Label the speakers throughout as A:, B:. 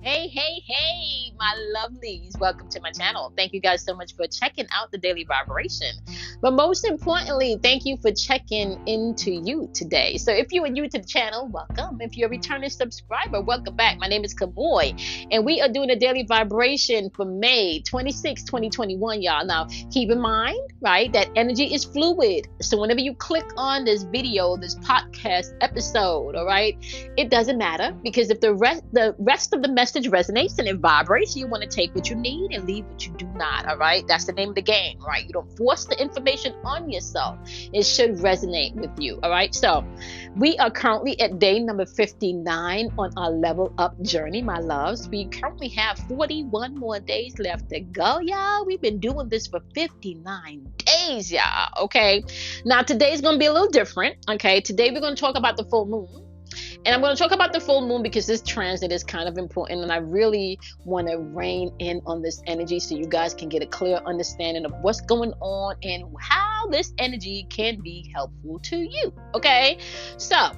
A: Hey, my lovelies. Welcome to my channel. Thank you guys so much for checking out the daily vibration. But most importantly, thank you for checking into you today. So if you are new to the channel, welcome. If you're a returning subscriber, welcome back. My name is Kamoy, and we are doing a daily vibration for May 26, 2021, y'all. Now, keep in mind, right, that energy is fluid. So whenever you click on this video, this podcast episode, all right, it doesn't matter, because if the rest of the message resonates and it vibrates, you want to take what you need and leave what you do not. All right, that's the name of the game, right? You don't force the information on yourself. It should resonate with you. All right, so we are currently at day number 59 on our level up journey, my loves. We currently have 41 more days left to go, y'all. We've been doing this for 59 days, y'all. Okay, now today's gonna be a little different. Okay, today we're gonna talk about the full moon. And I'm going to talk about the full moon because this transit is kind of important, and I really want to rein in on this energy so you guys can get a clear understanding of what's going on and how this energy can be helpful to you. Okay, so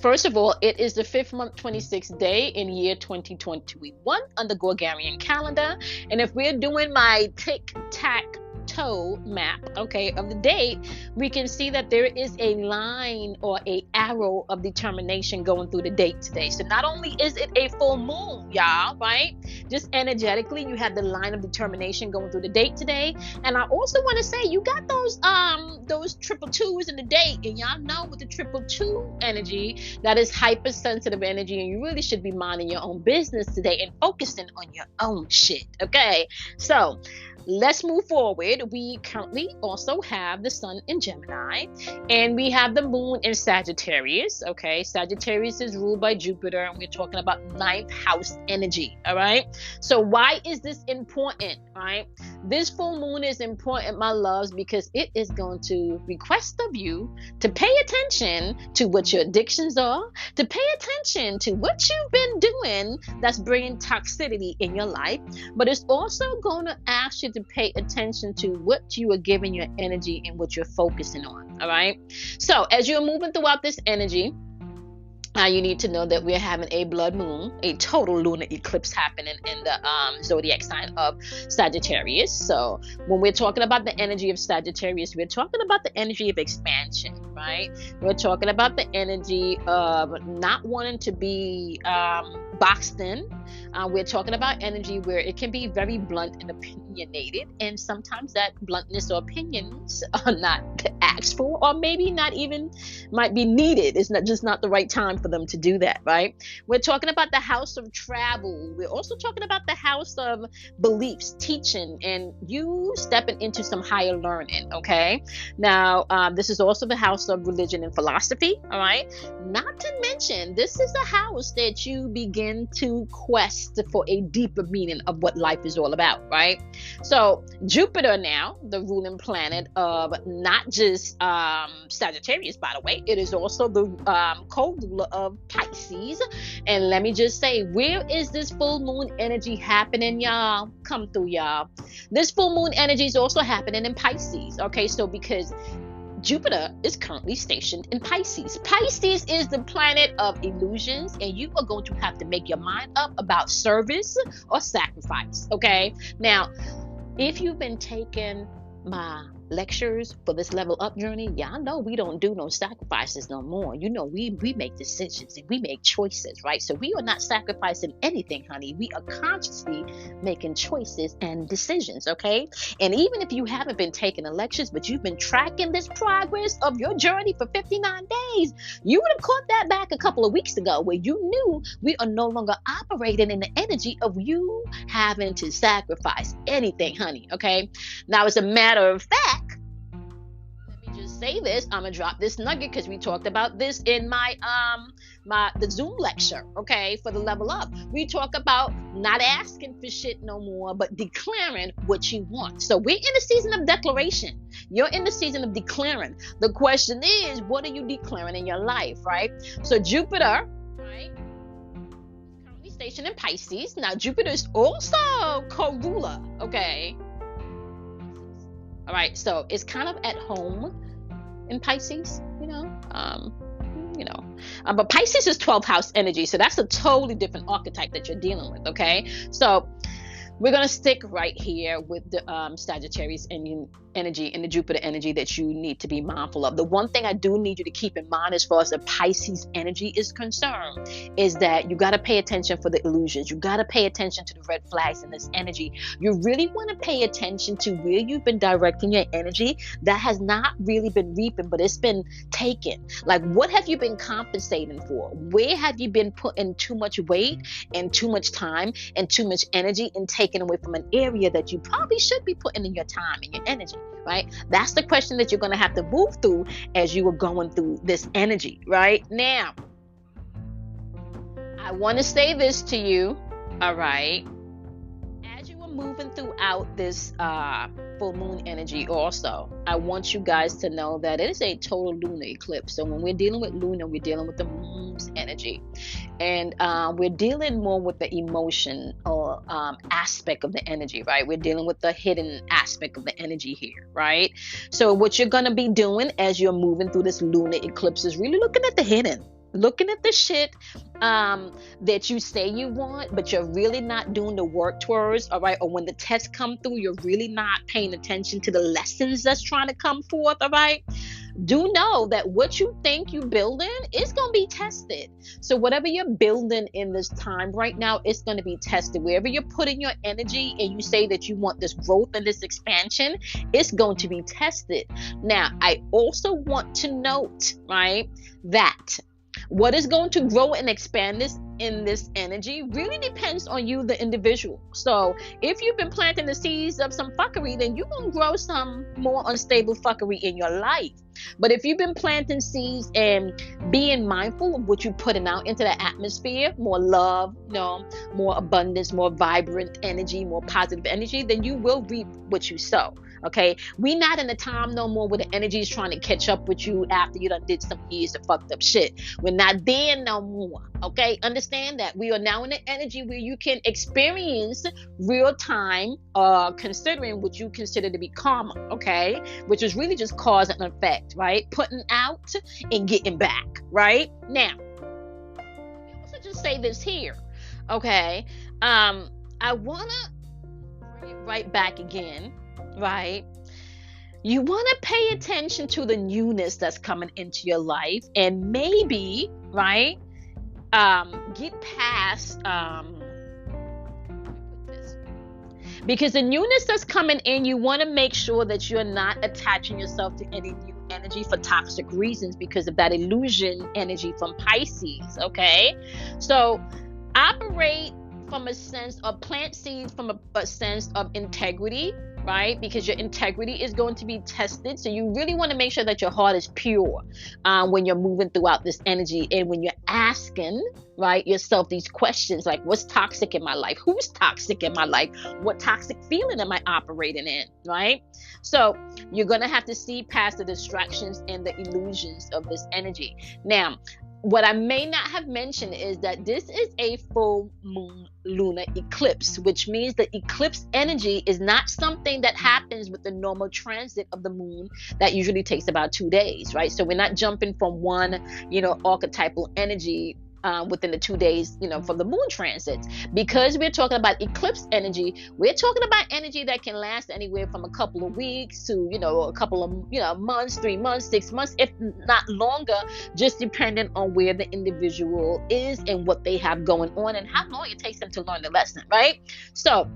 A: first of all, it is the 5th month, 26th day in year 2021 on the Gregorian calendar. And if we're doing my tic-tac-toe map, okay, of the date, we can see that there is a line or a arrow of determination going through the date today. So not only is it a full moon, y'all, right, just energetically you have the line of determination going through the date today. And I also want to say you got those triple twos in the date, and y'all know with the triple two energy, that is hypersensitive energy, and you really should be minding your own business today and focusing on your own shit. Okay, so let's move forward. We currently also have the sun in Gemini, and we have the moon in Sagittarius. Okay, Sagittarius is ruled by Jupiter, and we're talking about 9th house energy. All right, so why is this important? All right, this full moon is important, my loves, because it is going to request of you to pay attention to what your addictions are, to pay attention to what you've been doing that's bringing toxicity in your life, but it's also going to ask you to pay attention to what you are giving your energy and what you're focusing on. All right, so as you're moving throughout this energy, you need to know that we're having a blood moon, a total lunar eclipse happening in the zodiac sign of Sagittarius. So when we're talking about the energy of Sagittarius, we're talking about the energy of expansion, right? We're talking about the energy of not wanting to be boxed in. We're talking about energy where it can be very blunt and opinionated, and sometimes that bluntness or opinions are not asked for, or maybe not even might be needed. It's not the right time for them to do that, right? We're talking about the house of travel. We're also talking about the house of beliefs, teaching, and you stepping into some higher learning. Okay, now this is also the house of religion and philosophy. All right, not to mention this is a house that you begin to quest for a deeper meaning of what life is all about, right? So Jupiter now, the ruling planet of not just Sagittarius, by the way, it is also the co-ruler of Pisces. And let me just say, where is this full moon energy happening, y'all? Come through, y'all. This full moon energy is also happening in Pisces. Okay, so because Jupiter is currently stationed in Pisces. Pisces is the planet of illusions, and you are going to have to make your mind up about service or sacrifice. Okay, now if you've been taking my lectures for this level up journey, y'all know we don't do no sacrifices no more. You know, we make decisions and we make choices, right? So we are not sacrificing anything, honey. We are consciously making choices and decisions. Okay, and even if you haven't been taking the lectures, but you've been tracking this progress of your journey for 59 days, you would have caught that back a couple of weeks ago, where you knew we are no longer operating in the energy of you having to sacrifice anything, honey. Okay, now as a matter of fact, just say this, I'm gonna drop this nugget because we talked about this in my the Zoom lecture, okay, for the level up. We talk about not asking for shit no more, but declaring what you want. So we're in a season of declaration. You're in the season of declaring. The question is, what are you declaring in your life, right? So Jupiter, right, currently stationed in Pisces. Now Jupiter is also co-ruler, okay. All right, so it's kind of at home in Pisces, you know. But Pisces is 12th house energy, so that's a totally different archetype that you're dealing with. Okay, so we're going to stick right here with the Sagittarius energy and the Jupiter energy that you need to be mindful of. The one thing I do need you to keep in mind as far as the Pisces energy is concerned is that you got to pay attention for the illusions. You got to pay attention to the red flags in this energy. You really want to pay attention to where you've been directing your energy that has not really been reaping, but it's been taken. Like, what have you been compensating for? Where have you been putting too much weight and too much time and too much energy and taken away from an area that you probably should be putting in your time and your energy, right? That's the question that you're going to have to move through as you are going through this energy, right? Now, I want to say this to you, all right? As you are moving throughout this full moon energy also, I want you guys to know that it is a total lunar eclipse. So when we're dealing with lunar, we're dealing with the moon's energy. And we're dealing more with the emotion or aspect of the energy, right? We're dealing with the hidden aspect of the energy here, right? So what you're going to be doing as you're moving through this lunar eclipse is really looking at the hidden. Looking at the shit that you say you want, but you're really not doing the work towards, all right? Or when the tests come through, you're really not paying attention to the lessons that's trying to come forth, all right? Do know that what you think you're building is going to be tested. So whatever you're building in this time right now, it's going to be tested. Wherever you're putting your energy and you say that you want this growth and this expansion, it's going to be tested. Now, I also want to note, right, that what is going to grow and expand this in this energy really depends on you, the individual. So if you've been planting the seeds of some fuckery, then you're going to grow some more unstable fuckery in your life. But if you've been planting seeds and being mindful of what you're putting out into the atmosphere, more love, more abundance, more vibrant energy, more positive energy, then you will reap what you sow. Okay, we not in the time no more where the energy is trying to catch up with you after you done did some years of fucked up shit. We're not there no more. Okay, understand that we are now in the energy where you can experience real time, considering what you consider to be karma. Okay, which is really just cause and effect, right? Putting out and getting back, right? Now, let me also just say this here. Okay, I wanna bring it right back again. Right? You want to pay attention to the newness that's coming into your life and maybe, right, get past, because the newness that's coming in, you want to make sure that you're not attaching yourself to any new energy for toxic reasons because of that illusion energy from Pisces, okay? So operate from a sense of plant seeds from a sense of integrity, right? Because your integrity is going to be tested. So you really want to make sure that your heart is pure when you're moving throughout this energy and when you're asking, right, yourself these questions like, what's toxic in my life? Who's toxic in my life? What toxic feeling am I operating in, right? So you're going to have to see past the distractions and the illusions of this energy. Now, what I may not have mentioned is that this is a full moon lunar eclipse, which means the eclipse energy is not something that happens with the normal transit of the moon that usually takes about 2 days, right? So we're not jumping from one, archetypal energy within the 2 days, from the moon transits. Because we're talking about eclipse energy, we're talking about energy that can last anywhere from a couple of weeks to, a couple of, months, 3 months, 6 months, if not longer, just depending on where the individual is and what they have going on and how long it takes them to learn the lesson, right? So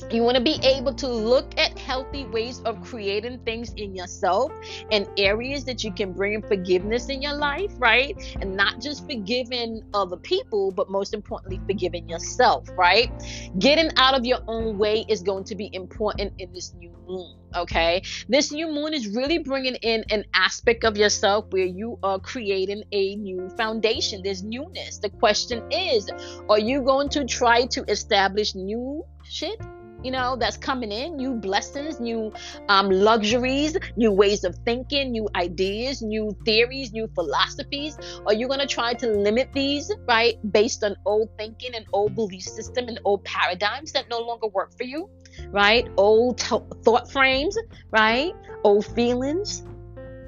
A: you want to be able to look at healthy ways of creating things in yourself and areas that you can bring in forgiveness in your life, right? And not just forgiving other people, but most importantly, forgiving yourself, right? Getting out of your own way is going to be important in this new moon, okay? This new moon is really bringing in an aspect of yourself where you are creating a new foundation. There's newness. The question is, are you going to try to establish new shit? That's coming in, new blessings, new luxuries, new ways of thinking, new ideas, new theories, new philosophies? Are you going to try to limit these, right, based on old thinking and old belief system and old paradigms that no longer work for you, right? Old thought frames, right? Old feelings.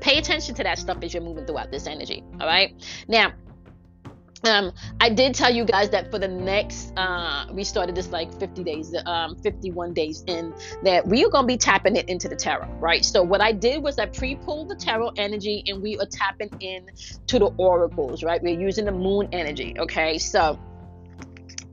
A: Pay attention to that stuff as you're moving throughout this energy, all right? Now, I did tell you guys that for the next we started this like 50 days 51 days in, that we are going to be tapping it into the tarot, right? So what I did was I pre-pulled the tarot energy, and we are tapping in to the oracles, right? We're using the moon energy. Okay, so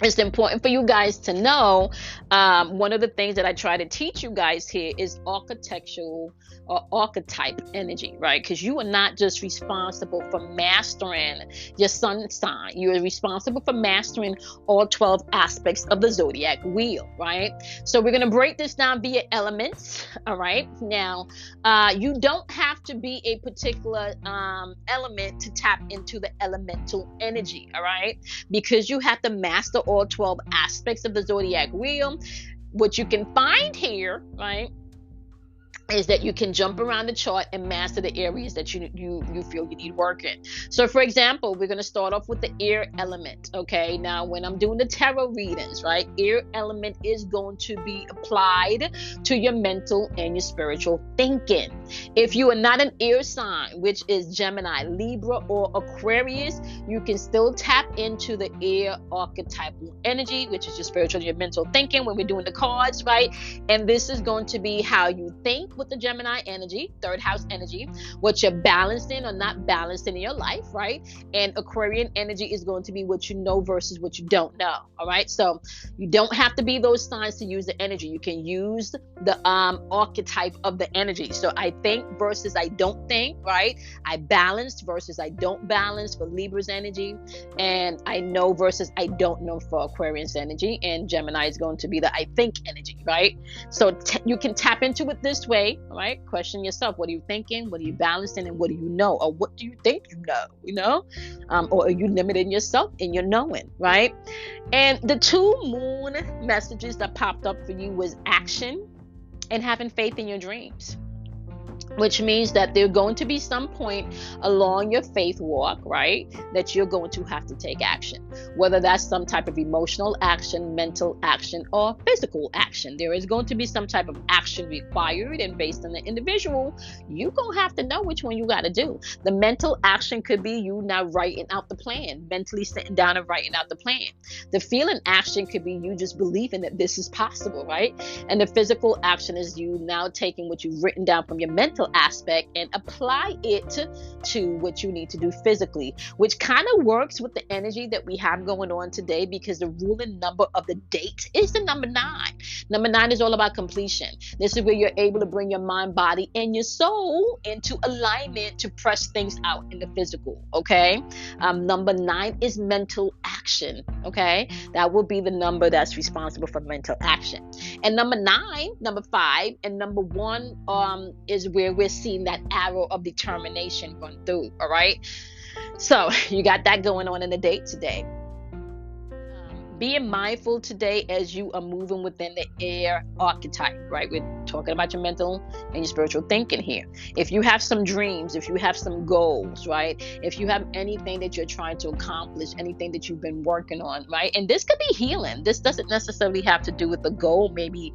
A: it's important for you guys to know, one of the things that I try to teach you guys here is architectural or archetype energy, right? Because you are not just responsible for mastering your sun sign. You are responsible for mastering all 12 aspects of the zodiac wheel, right? So we're going to break this down via elements, all right? Now, you don't have to be a particular element to tap into the elemental energy, all right? Because you have to master all 12 aspects of the zodiac wheel. What you can find here, right, is that you can jump around the chart and master the areas that you feel you need work in. So for example, we're going to start off with the air element. Okay, now when I'm doing the tarot readings, right, air element is going to be applied to your mental and your spiritual thinking. If you are not an air sign, which is Gemini, Libra, or Aquarius, you can still tap into the air archetypal energy, which is your spiritual, your mental thinking, when we're doing the cards, right? And this is going to be how you think with the Gemini energy, third house energy, what you're balanced in or not balanced in your life, right? And Aquarian energy is going to be what you know versus what you don't know. All right, so you don't have to be those signs to use the energy. You can use the archetype of the energy. So I think versus I don't think, right? I balanced versus I don't balance for Libra's energy, and I know versus I don't know for Aquarian's energy, and Gemini is going to be the I think energy, right? So you can tap into it this way. All right, question yourself: what are you thinking, what are you balancing, and what do you know, or what do you think you know, or are you limiting yourself in your knowing, right? And the two moon messages that popped up for you was action and having faith in your dreams, which means that there's going to be some point along your faith walk, right, that you're going to have to take action, whether that's some type of emotional action, mental action, or physical action. There is going to be some type of action required, and based on the individual, you're going to have to know which one you got to do. The mental action could be you now writing out the plan, mentally sitting down and writing out the plan. The feeling action could be you just believing that this is possible, right? And the physical action is you now taking what you've written down from your mental aspect and apply it to what you need to do physically, which kind of works with the energy that we have going on today, because the ruling number of the date is the number 9. Number 9 is all about completion. This is where you're able to bring your mind, body, and your soul into alignment to press things out in the physical. Okay, number 9 is mental action. Okay, that will be the number that's responsible for mental action. And number 9, number 5, and number 1 is where we're seeing that arrow of determination run through. All right, so you got that going on in the date today. Being mindful today as you are moving within the air archetype, right? We're talking about your mental and your spiritual thinking here. If you have some dreams, if you have some goals, right? If you have anything that you're trying to accomplish, anything that you've been working on, right? And this could be healing. This doesn't necessarily have to do with the goal, maybe,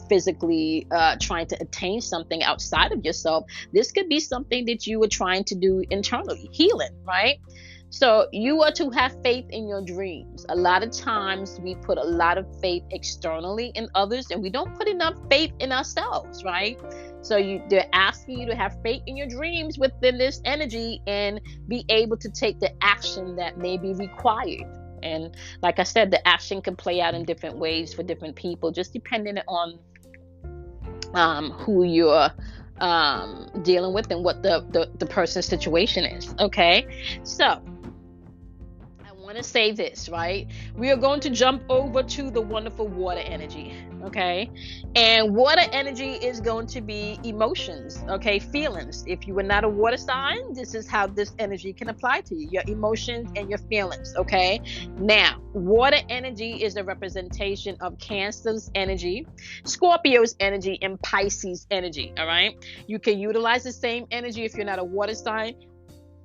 A: physically trying to attain something outside of yourself. This could be something that you are trying to do internally, healing, right? So you are to have faith in your dreams. A lot of times we put a lot of faith externally in others, and we don't put enough faith in ourselves, right? So they're asking you to have faith in your dreams within this energy and be able to take the action that may be required. And like I said, the action can play out in different ways for different people, just depending on who you're dealing with and what the person's situation is. Okay, so I want to say this, right? We are going to jump over to the wonderful water energy, okay? And water energy is going to be emotions, okay? Feelings. If you are not a water sign, this is how this energy can apply to you, your emotions and your feelings, okay? Now, water energy is a representation of Cancer's energy, Scorpio's energy, and Pisces energy, all right? You can utilize the same energy if you're not a water sign,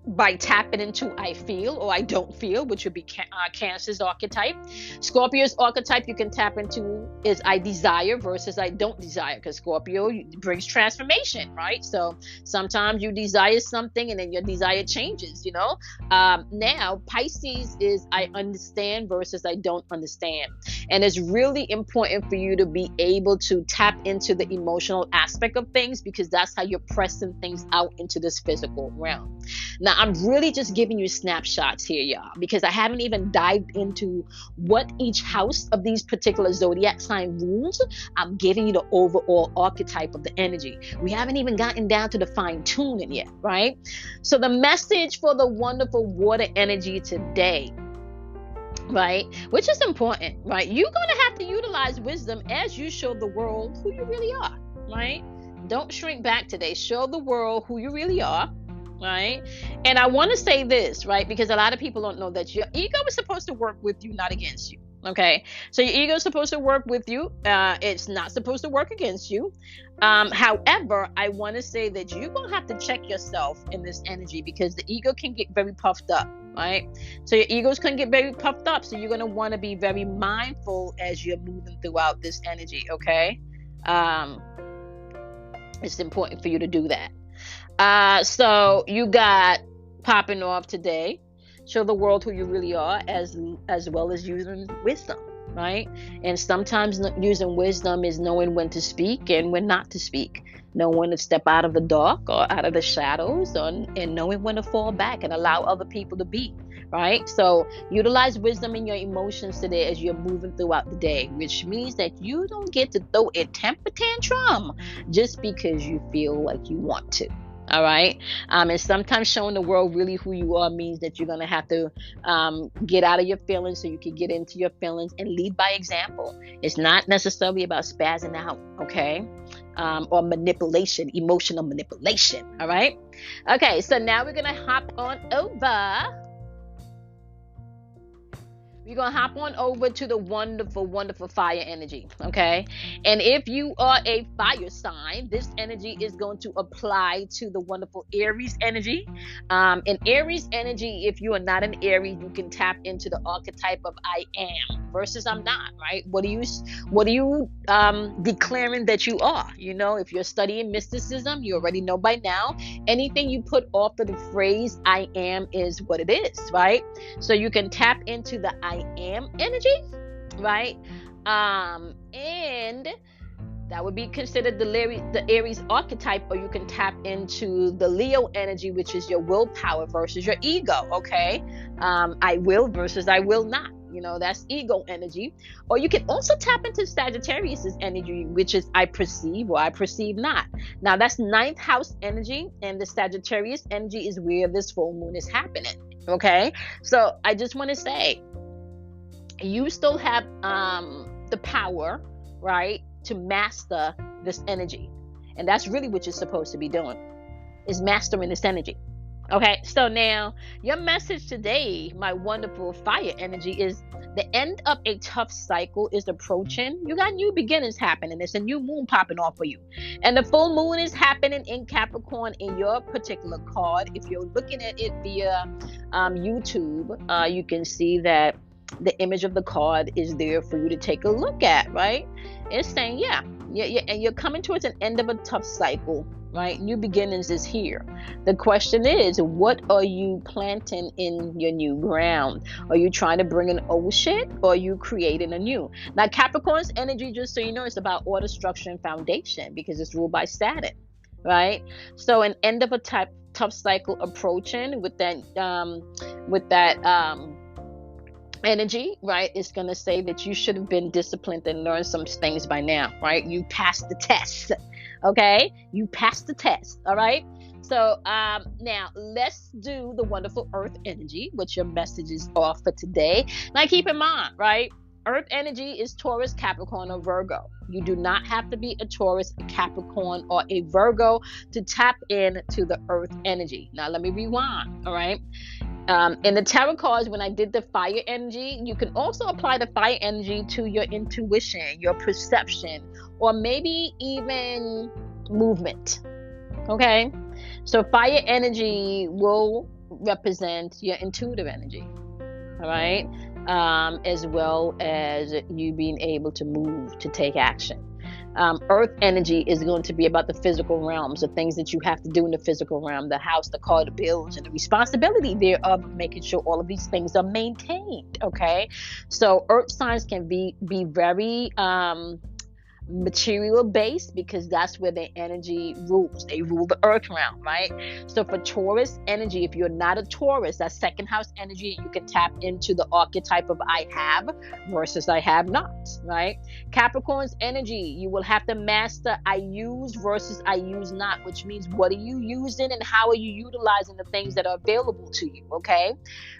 A: by tapping into I feel or I don't feel, which would be Cancer's archetype. Scorpio's archetype you can tap into is I desire versus I don't desire, because Scorpio brings transformation, right? So sometimes you desire something and then your desire changes, you know. Now Pisces is I understand versus I don't understand, and it's really important for you to be able to tap into the emotional aspect of things, because that's how you're pressing things out into this physical realm. Now, I'm really just giving you snapshots here, y'all, because I haven't even dived into what each house of these particular zodiac sign rules. I'm giving you the overall archetype of the energy. We haven't even gotten down to the fine tuning yet, right? So the message for the wonderful water energy today, right, which is important, right? You're going to have to utilize wisdom as you show the world who you really are, right? Don't shrink back today. Show the world who you really are. Right. And I want to say this, right, because a lot of people don't know that your ego is supposed to work with you, not against you. Okay. So your ego is supposed to work with you. It's not supposed to work against you. However, I want to say that you're going to have to check yourself in this energy, because the ego can get very puffed up. Right. So your egos can get very puffed up. So you're going to want to be very mindful as you're moving throughout this energy. Okay. It's important for you to do that. So you got popping off today. Show the world who you really are, as well as using wisdom, right? And sometimes using wisdom is knowing when to speak and when not to speak, knowing when to step out of the dark or out of the shadows, and knowing when to fall back and allow other people to be, right? So utilize wisdom in your emotions today as you're moving throughout the day, which means that you don't get to throw a temper tantrum just because you feel like you want to. All right. And sometimes showing the world really who you are means that you're going to have to get out of your feelings so you can get into your feelings and lead by example. It's not necessarily about spazzing out, okay? Or manipulation, emotional manipulation. All right. Okay. So now we're going to hop on over. We're going to hop on over to the wonderful, wonderful fire energy, okay? And if you are a fire sign, this energy is going to apply to the wonderful Aries energy. In Aries energy, if you are not an Aries, you can tap into the archetype of I am versus I'm not, right? What are you declaring that you are? You know, if you're studying mysticism, you already know by now, anything you put off of the phrase I am is what it is, right? So you can tap into the I am energy, right? And that would be considered the Aries archetype, or you can tap into the Leo energy, which is your willpower versus your ego, okay? I will versus I will not. You know, that's ego energy. Or you can also tap into Sagittarius's energy, which is I perceive or I perceive not. Now that's 9th house energy, and the Sagittarius energy is where this full moon is happening. Okay, so I just want to say, you still have the power, right, to master this energy, and that's really what you're supposed to be doing, is mastering this energy. Okay, so now your message today, my wonderful fire energy, is the end of a tough cycle is approaching. You got new beginnings happening. It's a new moon popping off for you. And the full moon is happening in Capricorn in your particular card. If you're looking at it via YouTube, you can see that the image of the card is there for you to take a look at, right? It's saying, yeah, and you're coming towards an end of a tough cycle, right? New beginnings is here. The question is, what are you planting in your new ground? Are you trying to bring an old shit, or are you creating a new? Now, Capricorn's energy, just so you know, is about order, structure, and foundation, because it's ruled by Saturn, right? So an end of a tough cycle approaching with that energy, right? It's going to say that you should have been disciplined and learned some things by now, right? You passed the test. Okay, you passed the test. All right. So now let's do the wonderful Earth energy, which your messages are for today. Now keep in mind, right? Earth energy is Taurus, Capricorn, or Virgo. You do not have to be a Taurus, a Capricorn, or a Virgo to tap into the Earth energy. Now let me rewind. All right. In the tarot cards, when I did the fire energy, you can also apply the fire energy to your intuition, your perception, or maybe even movement. Okay, so fire energy will represents your intuitive energy, all right, as well as you being able to move, to take action. Earth energy is going to be about the physical realms, the things that you have to do in the physical realm, the house, the car, the bills, and the responsibility thereof, making sure all of these things are maintained. Okay, so earth signs can be very material based, because that's where their energy rules. They rule the earth realm, right? So for Taurus energy, if you're not a Taurus, that's second house energy, you can tap into the archetype of I have versus I have not, right? Capricorn's energy, you will have to master I use versus I use not, which means what are you using and how are you utilizing the things that are available to you, okay?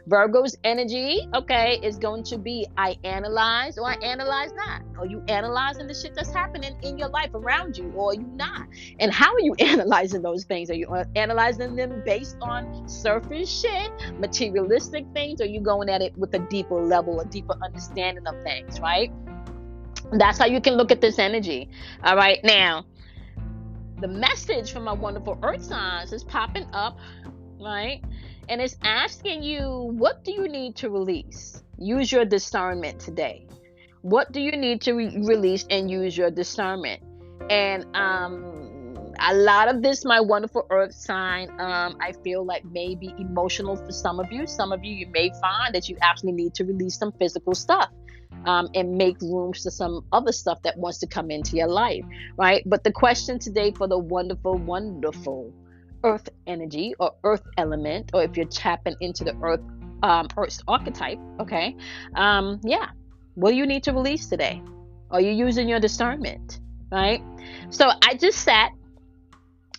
A: Virgo's energy, okay, is going to be I analyze or I analyze not. Are you analyzing the shit that's happening in your life around you, or are you not? And how are you analyzing those things? Are you analyzing them based on surface shit, materialistic things, or are you going at it with a deeper level, a deeper understanding of things, right? That's how you can look at this energy. All right, now the message from my wonderful earth signs is popping up, right? And it's asking you, what do you need to release? Use your discernment today. What do you need to release and use your discernment? And a lot of this, my wonderful earth sign, I feel like may be emotional for some of you. Some of you, you may find that you actually need to release some physical stuff. And make room for some other stuff that wants to come into your life, right? But the question today for the wonderful, wonderful earth energy or earth element, or if you're tapping into the earth's archetype, okay, yeah, what do you need to release today? Are you using your discernment, right? So I just sat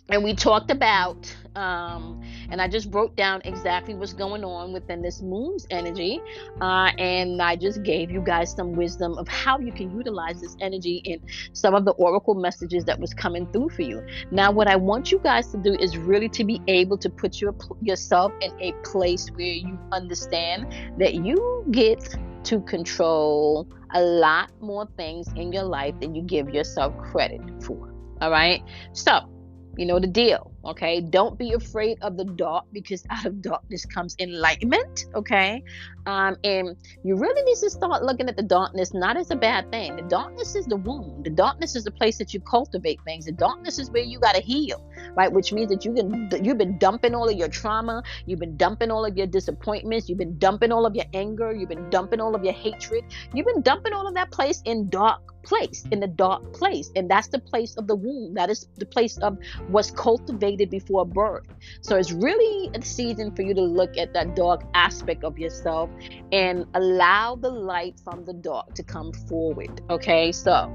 A: and we talked about and I just wrote down exactly what's going on within this moon's energy, and I just gave you guys some wisdom of how you can utilize this energy in some of the oracle messages that was coming through for you. Now what I want you guys to do is really to be able to put yourself in a place where you understand that you get to control a lot more things in your life than you give yourself credit for. All right, so you know the deal, okay? Don't be afraid of the dark, because out of darkness comes enlightenment, okay? And you really need to start looking at the darkness not as a bad thing. The darkness is the womb. The darkness is the place that you cultivate things. The darkness is where you got to heal, right? Which means that you've been dumping all of your trauma. You've been dumping all of your disappointments. You've been dumping all of your anger. You've been dumping all of your hatred. You've been dumping all of that place in the dark place, and that's the place of the womb. That is the place of what's cultivated before birth. So it's really a season for you to look at that dark aspect of yourself and allow the light from the dark to come forward. Okay, so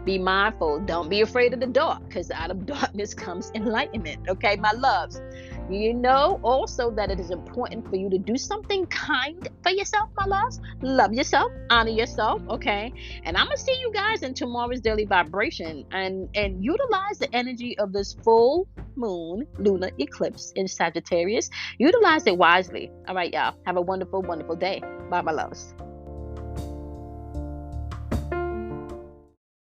A: be mindful. Don't be afraid of the dark, because out of darkness comes enlightenment. Okay, my loves. You know also that it is important for you to do something kind for yourself, my loves. Love yourself, honor yourself, okay? And I'm going to see you guys in tomorrow's daily vibration, and utilize the energy of this full moon lunar eclipse in Sagittarius. Utilize it wisely. All right, y'all. Have a wonderful, wonderful day. Bye, my loves.